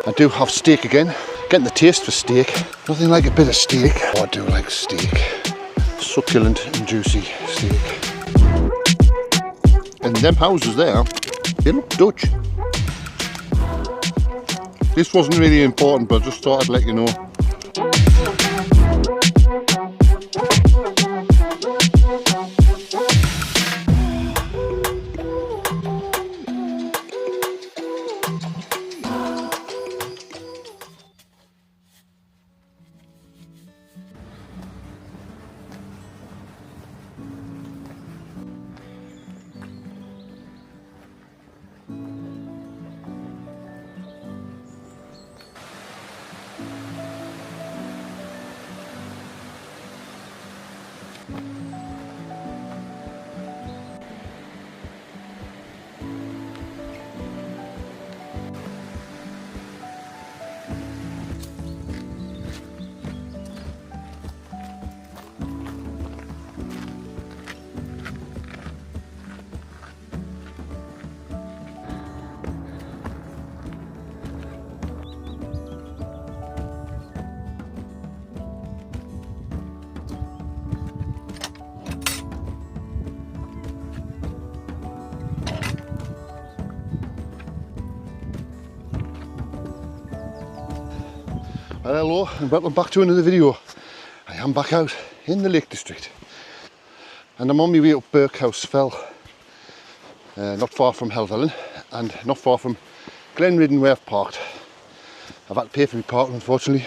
I do have steak again. Getting the taste for steak. Nothing like a bit of steak. Oh, I do like steak. Succulent and juicy steak. And them houses there, they look Dutch. This wasn't really important, but I just thought I'd let you know. Well, hello and welcome back to another video. I am back out in the Lake District and I'm on my way up Birkhouse Fell, not far from Helvellyn and not far from Glenridden where I've parked. I've had to pay for my parking, unfortunately.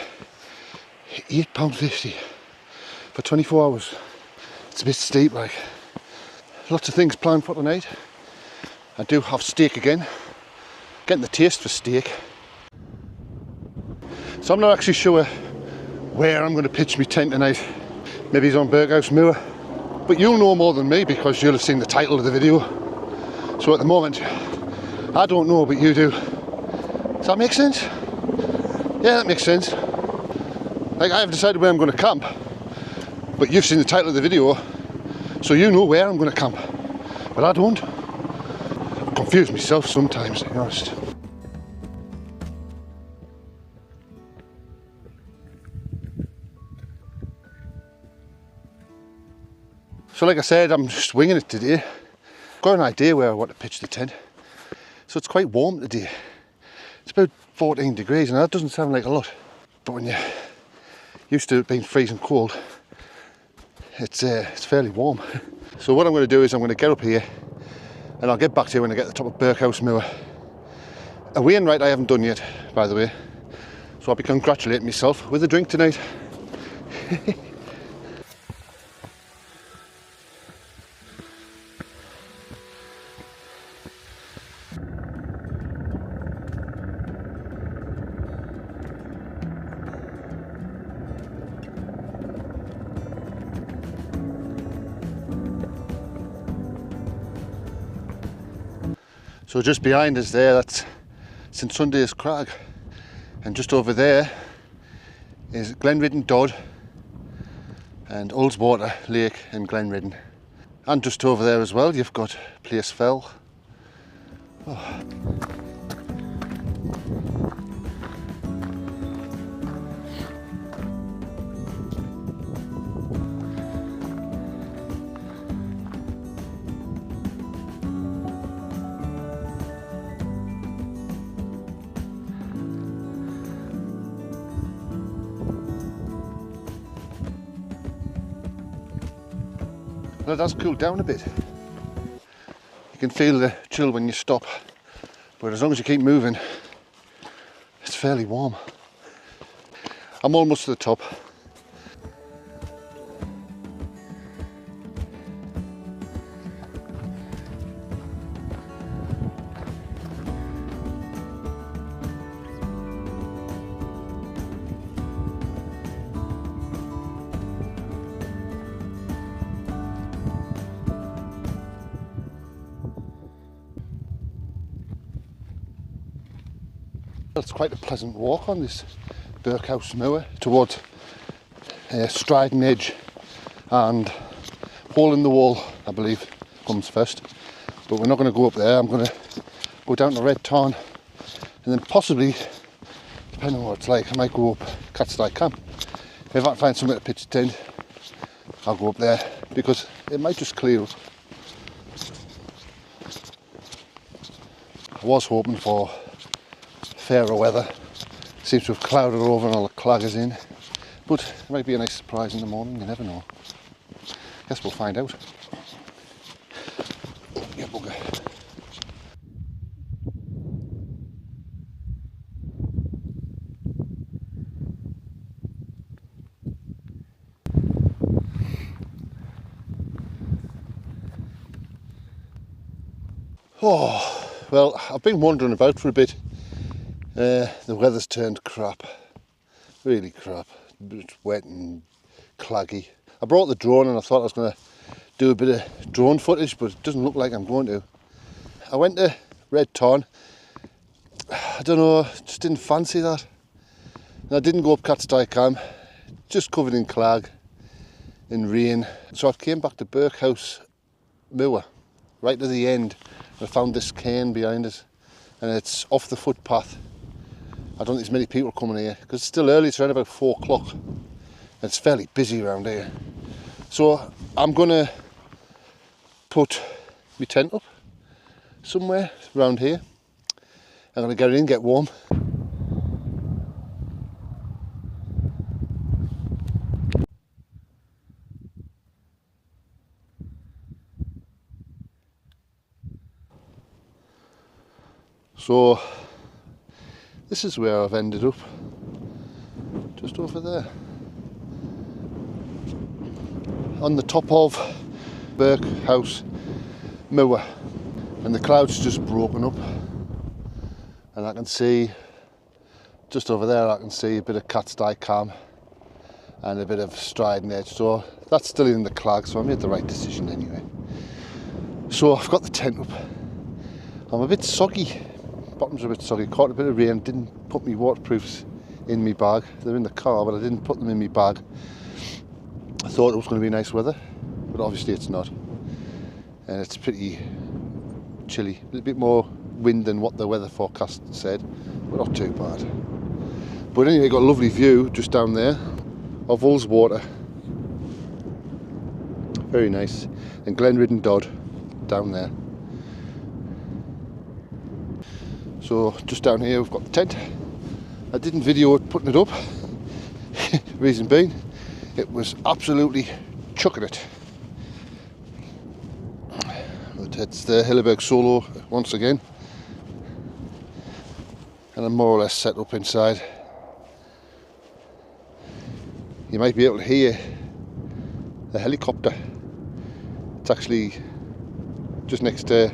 £8.50 for 24 hours. It's a bit steep, like. Lots of things planned for tonight. I do have steak again. Getting the taste for steak. So I'm not actually sure where I'm going to pitch my tent tonight. Maybe it's on Birkhouse Moor. But you'll know more than me because you'll have seen the title of the video. So at the moment, I don't know, but you do. Does that make sense? Yeah, that makes sense. Like, I have decided where I'm going to camp. But you've seen the title of the video, so you know where I'm going to camp. But I don't. I confuse myself sometimes, to be honest. So like I said, I'm just winging it today. Got an idea where I want to pitch the tent. So it's quite warm today. It's about 14 degrees and that doesn't sound like a lot. But when you're used to it being freezing cold, it's fairly warm. So what I'm going to do is I'm going to get up here and I'll get back to you when I get to the top of Birkhouse Moor. A weigh-in right I haven't done yet, by the way. So I'll be congratulating myself with a drink tonight. So just behind us there, that's St Sunday's Crag, and just over there is Glenridden Dodd and Ullswater Lake in Glenridden, and just over there as well you've got Place Fell. Oh. Well, it does cool down a bit. You can feel the chill when you stop, but as long as you keep moving, it's fairly warm. I'm almost to the top. It's quite a pleasant walk on this Birkhouse Moor towards Striding Edge and Hole in the Wall, I believe, comes first. But we're not going to go up there. I'm going to go down to Red Tarn and then possibly depending on what it's like, I might go up Cat's Camp. If I can find somewhere to pitch the tent, I'll go up there, because it might just clear up. I was hoping for fairer weather. Seems to have clouded over and all the claggers in. But it might be a nice surprise in the morning, you never know. Guess we'll find out. Yeah, bugger. Oh, well, I've been wandering about for a bit. The weather's turned crap, really crap. It's wet and claggy. I brought the drone and I thought I was going to do a bit of drone footage, but it doesn't look like I'm going to. I went to Red Tarn. I don't know, just didn't fancy that. And I didn't go up Cat's Camp, just covered in clag, in rain. So I came back to Birkhouse, Moor, right to the end. I found this cairn behind us, and it's off the footpath. I don't think there's many people coming here because it's still early. It's around about 4 o'clock. It's fairly busy around here. So I'm gonna put my tent up somewhere around here. I'm gonna get in, get warm. So this is where I've ended up, just over there, on the top of Birkhouse Moor, and the clouds just broken up, and I can see just over there, I can see a bit of Cat's Camp and a bit of Striding Edge. So that's still in the clag, so I made the right decision anyway. So I've got the tent up. I'm a bit soggy. Bottom's a bit soggy, caught a bit of rain, didn't put my waterproofs in my bag. They're in the car, but I didn't put them in my bag. I thought it was going to be nice weather, but obviously it's not. And it's pretty chilly, a little bit more wind than what the weather forecast said, but not too bad. But anyway, got a lovely view just down there of Ullswater. Very nice. And Glenridden Dodd down there. So just down here we've got the tent. I didn't video it putting it up. Reason being, it was absolutely chucking it. But it's the Hilleberg Soulo once again. And I'm more or less set up inside. You might be able to hear the helicopter. It's actually just next to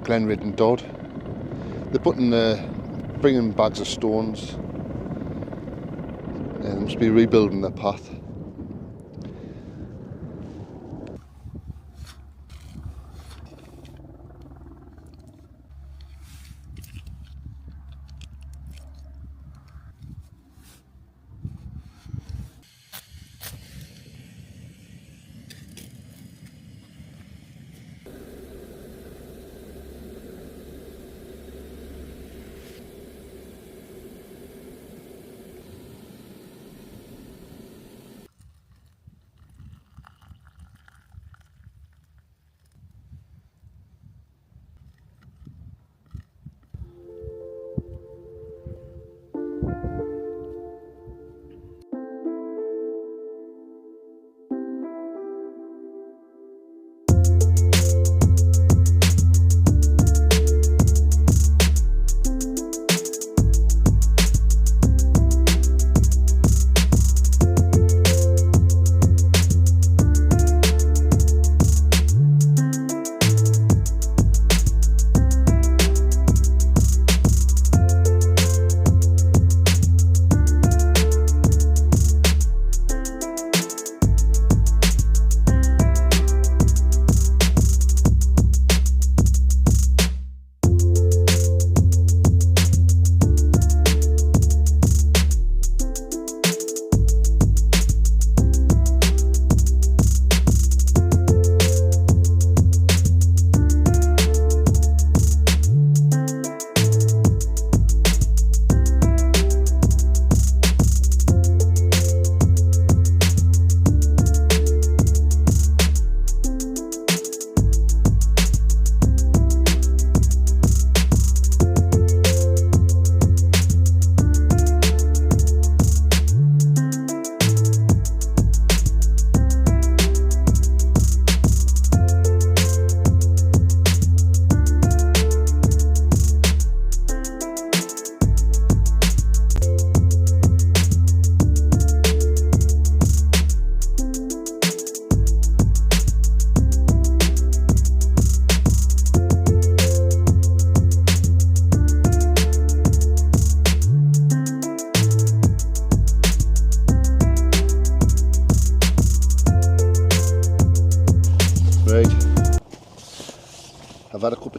Glenridden Dodd. They're bringing bags of stones, and they must be rebuilding their path.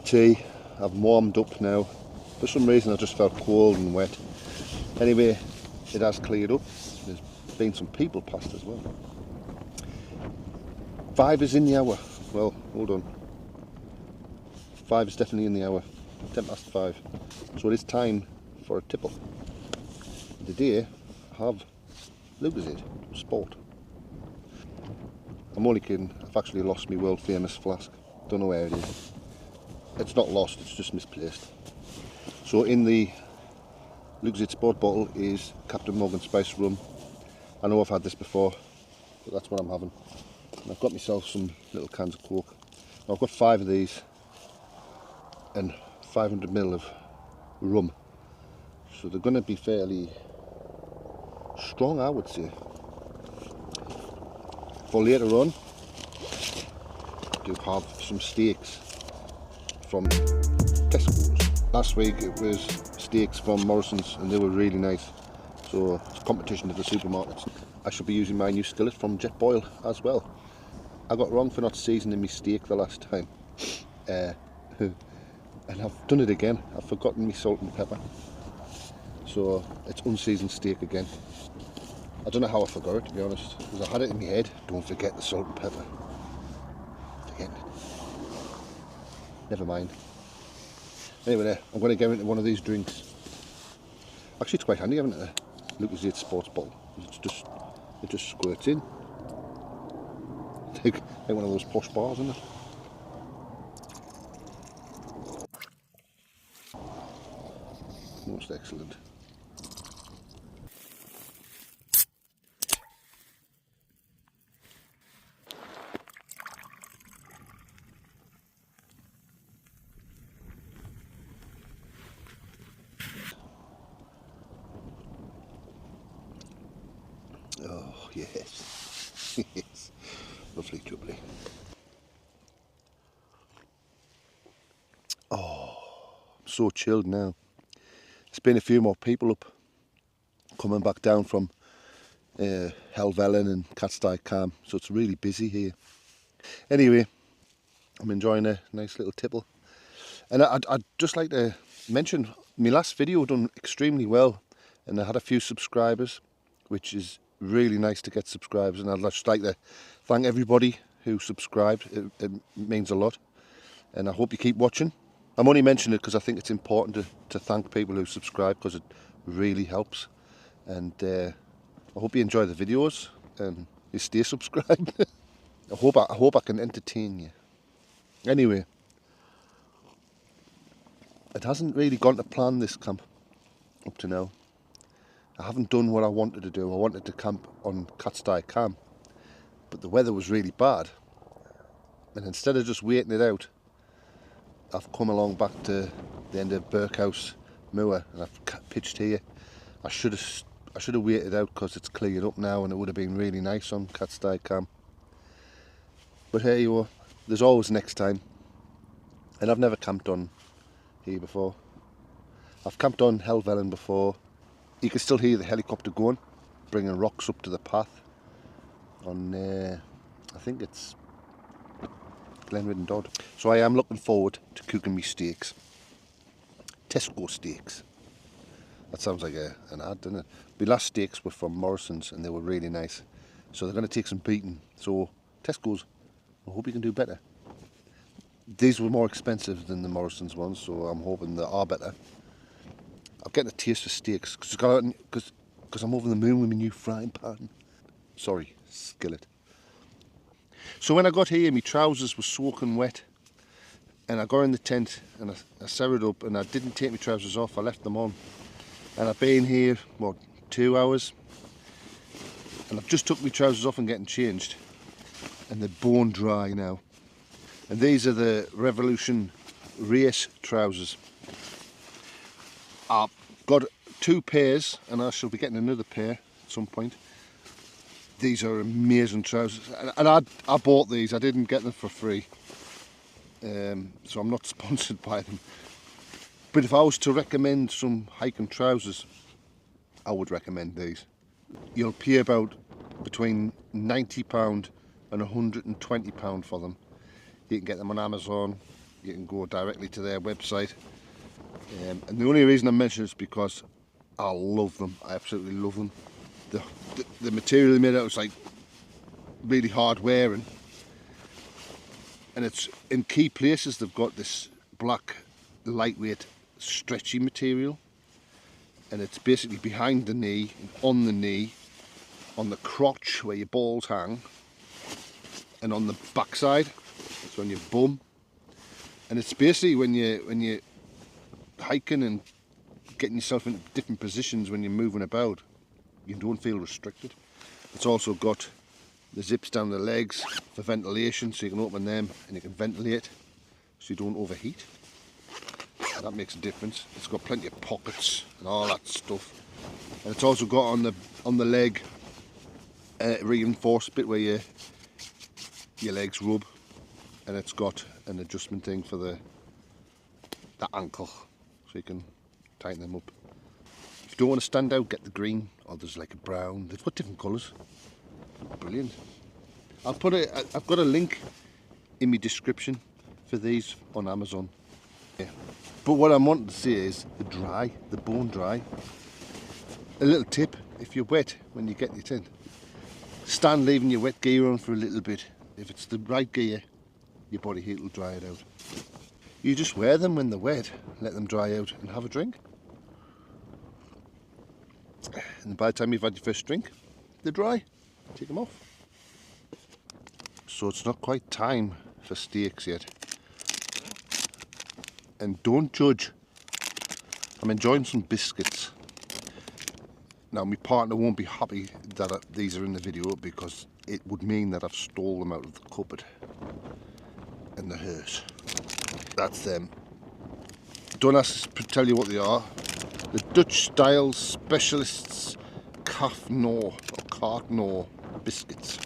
of tea. I've warmed up now. For some reason I just felt cold and wet. Anyway, it has cleared up. There's been some people past as well. 5 is in the hour. Well, hold on. 5 is definitely in the hour. 10 past 5. So it is time for a tipple. Today I have Lucozade Sport. I'm only kidding. I've actually lost my world famous flask. Don't know where it is. It's not lost, it's just misplaced. So in the Lucozade Sport bottle is Captain Morgan Spice rum. I know I've had this before, but that's what I'm having. And I've got myself some little cans of Coke. Now I've got 5 of these and 500ml of rum. So they're going to be fairly strong, I would say. For later on, I do have some steaks from Tesco's. Last week it was steaks from Morrison's and they were really nice. So it's a competition at the supermarkets. I should be using my new skillet from Jet Boil as well. I got wrong for not seasoning my steak the last time. And I've done it again. I've forgotten my salt and pepper. So it's unseasoned steak again. I don't know how I forgot it, to be honest, because I had it in my head. Don't forget the salt and pepper. Forgetting it. Never mind. Anyway, I'm going to get into one of these drinks. Actually, it's quite handy having a Lucozade Sports bottle. It just squirts in. Like one of those posh bars, isn't it? Most excellent. Oh, yes. Yes. Lovely jubbly. Oh, I'm so chilled now. There's been a few more people up coming back down from Helvellyn and Catsteig-Cam, so it's really busy here. Anyway, I'm enjoying a nice little tipple. And I'd just like to mention, my last video done extremely well and I had a few subscribers, which is really nice to get subscribers, and I'd just like to thank everybody who subscribed. It means a lot, and I hope you keep watching. I'm only mentioning it because I think it's important to thank people who subscribe, because it really helps. And I hope you enjoy the videos and you stay subscribed. I hope I can entertain you. Anyway, it hasn't really gone to plan, this camp, up to now. I haven't done what I wanted to do. I wanted to camp on Catsteig-Cam, but the weather was really bad. And instead of just waiting it out, I've come along back to the end of Birkhouse, Moor, and I've pitched here. I should have waited out because it's cleared up now, and it would have been really nice on Catsteig-Cam. But here you are. There's always next time. And I've never camped on here before. I've camped on Helvellyn before. You can still hear the helicopter going, bringing rocks up to the path on, I think it's Glenrid and Dodd. So I am looking forward to cooking me steaks. Tesco steaks. That sounds like an ad, doesn't it? My last steaks were from Morrison's and they were really nice. So they're going to take some beating. So Tesco's, I hope you can do better. These were more expensive than the Morrison's ones, so I'm hoping they are better. I'm getting a taste for steaks because I'm over the moon with my new frying pan. Sorry, skillet. So when I got here, my trousers were soaking wet, and I got in the tent and I serried up, and I didn't take my trousers off. I left them on, and I've been here, what, 2 hours, and I've just took my trousers off and getting changed, and they're bone dry now. And these are the Revolution race trousers. I've got 2 pairs, and I shall be getting another pair at some point. These are amazing trousers, and I bought these. I didn't get them for free, so I'm not sponsored by them. But if I was to recommend some hiking trousers, I would recommend these. You'll pay about between £90 and £120 for them. You can get them on Amazon, you can go directly to their website. And the only reason I mention it is because I love them. I absolutely love them. The material they made out is like really hard wearing, and it's in key places they've got this black lightweight stretchy material, and it's basically behind the knee, on the knee, on the crotch where your balls hang, and on the backside, so on your bum. And it's basically when you're hiking and getting yourself into different positions when you're moving about, you don't feel restricted. It's also got the zips down the legs for ventilation, so you can open them and you can ventilate so you don't overheat. That makes a difference. It's got plenty of pockets and all that stuff, and it's also got on the leg reinforced bit where your legs rub, and it's got an adjustment thing for the ankle, so you can tighten them up. If you don't want to stand out, get the green, or there's like a brown. They've got different colours. Brilliant. I've got a link in my description for these on Amazon. Yeah. But what I'm wanting to say is the bone dry. A little tip: if you're wet when you get your tent, stand leaving your wet gear on for a little bit. If it's the right gear, your body heat will dry it out. You just wear them when they're wet, let them dry out, and have a drink. And by the time you've had your first drink, they're dry. Take them off. So it's not quite time for steaks yet. And don't judge. I'm enjoying some biscuits. Now my partner won't be happy that these are in the video, because it would mean that I've stole them out of the cupboard. And they're hers. That's them. Don't ask to tell you what they are. The Dutch style specialists calf Noor or cart Noor biscuits.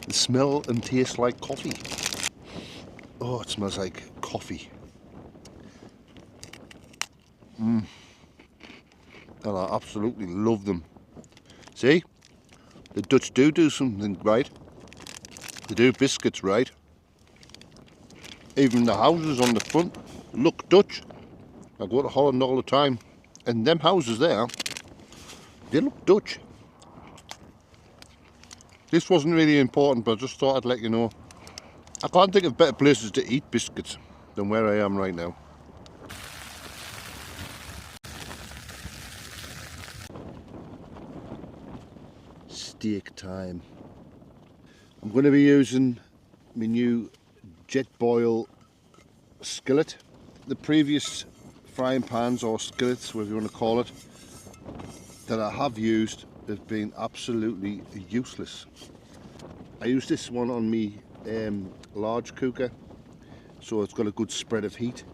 They smell and taste like coffee. Oh, it smells like coffee. And I absolutely love them. See, the Dutch do something right. They do biscuits right. Even the houses on the front look Dutch. I go to Holland all the time, and them houses there, they look Dutch. This wasn't really important, but I just thought I'd let you know. I can't think of better places to eat biscuits than where I am right now. Steak time. I'm going to be using my new jet boil skillet. The previous frying pans or skillets, whatever you want to call it, that I have used have been absolutely useless. I use this one on me large cooker, so it's got a good spread of heat.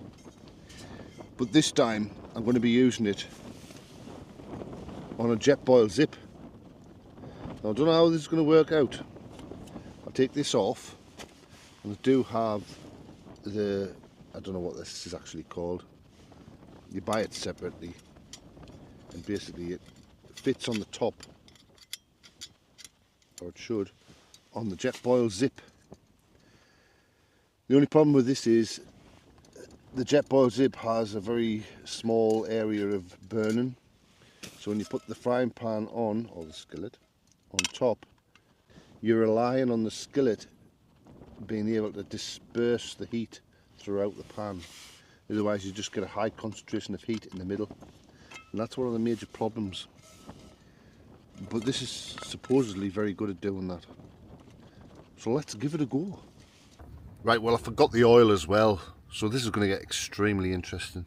But this time I'm going to be using it on a jet boil zip. Now, I don't know how this is going to work out. I'll take this off, and I do have the, I don't know what this is actually called. You buy it separately, and basically it fits on the top, or it should, on the jet boil zip. The only problem with this is the jet boil zip has a very small area of burning, so when you put the frying pan on, or the skillet, on top, you're relying on the skillet being able to disperse the heat throughout the pan. Otherwise you just get a high concentration of heat in the middle, and that's one of the major problems. But this is supposedly very good at doing that, so let's give it a go. Right, well, I forgot the oil as well, so this is going to get extremely interesting.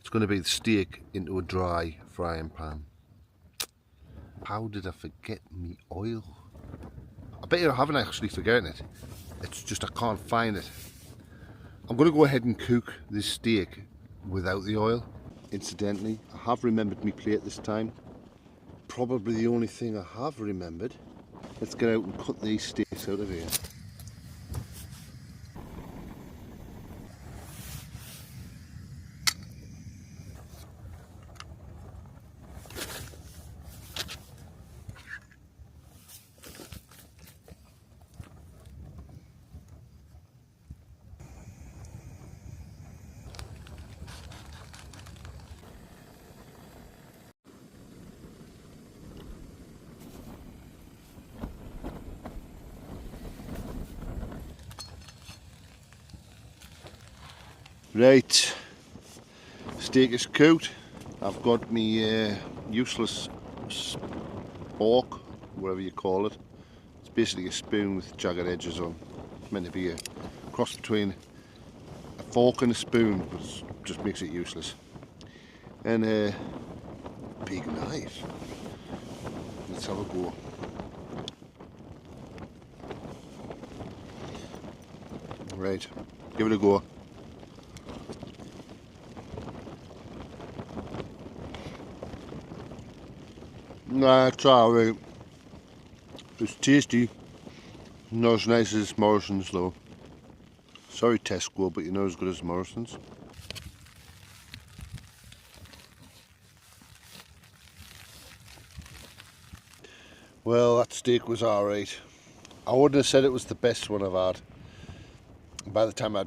It's going to be the steak into a dry frying pan. How did I forget me oil? I bet you I haven't actually forgotten it. It's just I can't find it. I'm going to go ahead and cook this steak without the oil. Incidentally, I have remembered my plate this time. Probably the only thing I have remembered. Let's get out and cut these steaks out of here. Right, steak is cooked. I've got me useless fork, whatever you call it. It's basically a spoon with jagged edges on. It's meant to be a cross between a fork and a spoon, but it just makes it useless. And a big knife. Let's have a go. Right, give it a go. Nah, it's alright. It's tasty. Not as nice as Morrison's though. Sorry Tesco, but you're not as good as Morrison's. Well, that steak was alright. I wouldn't have said it was the best one I've had. By the time I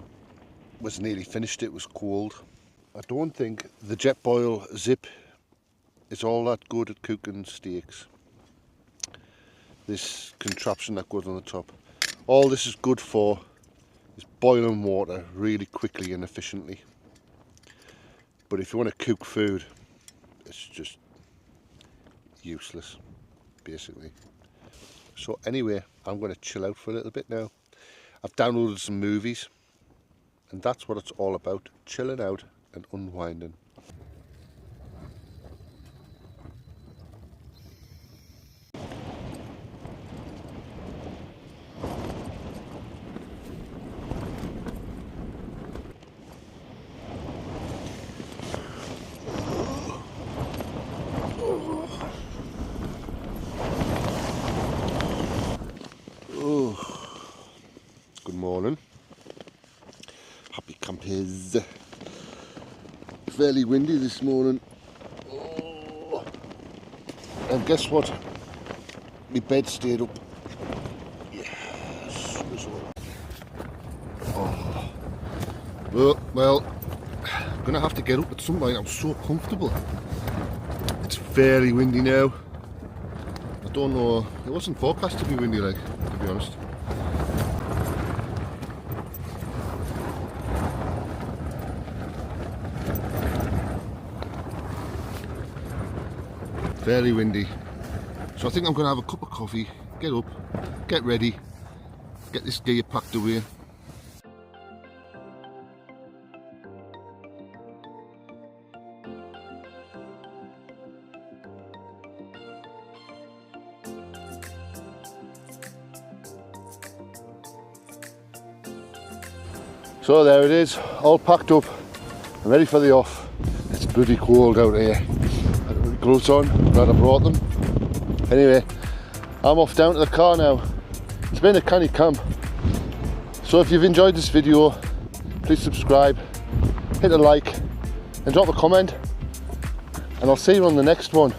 was nearly finished, it was cold. I don't think the Jetboil Zip is all that good at cooking steaks. This contraption that goes on the top. All this is good for is boiling water really quickly and efficiently. But if you want to cook food, it's just useless, basically. So anyway, I'm going to chill out for a little bit now. I've downloaded some movies, and that's what it's all about, chilling out and unwinding. Good morning. Happy campers. Fairly windy this morning. And guess what? My bed stayed up. Yes. Well, I'm gonna have to get up at some point. I'm so comfortable. It's fairly windy now. I don't know. It wasn't forecast to be windy, like, to be honest. Fairly windy. So I think I'm going to have a cup of coffee, get up, get ready, get this gear packed away. So there it is, all packed up. I'm ready for the off. It's bloody cold out here. Gloves on, glad I brought them. Anyway, I'm off down to the car now. It's been a canny camp. So if you've enjoyed this video, please subscribe, hit a like and drop a comment, and I'll see you on the next one.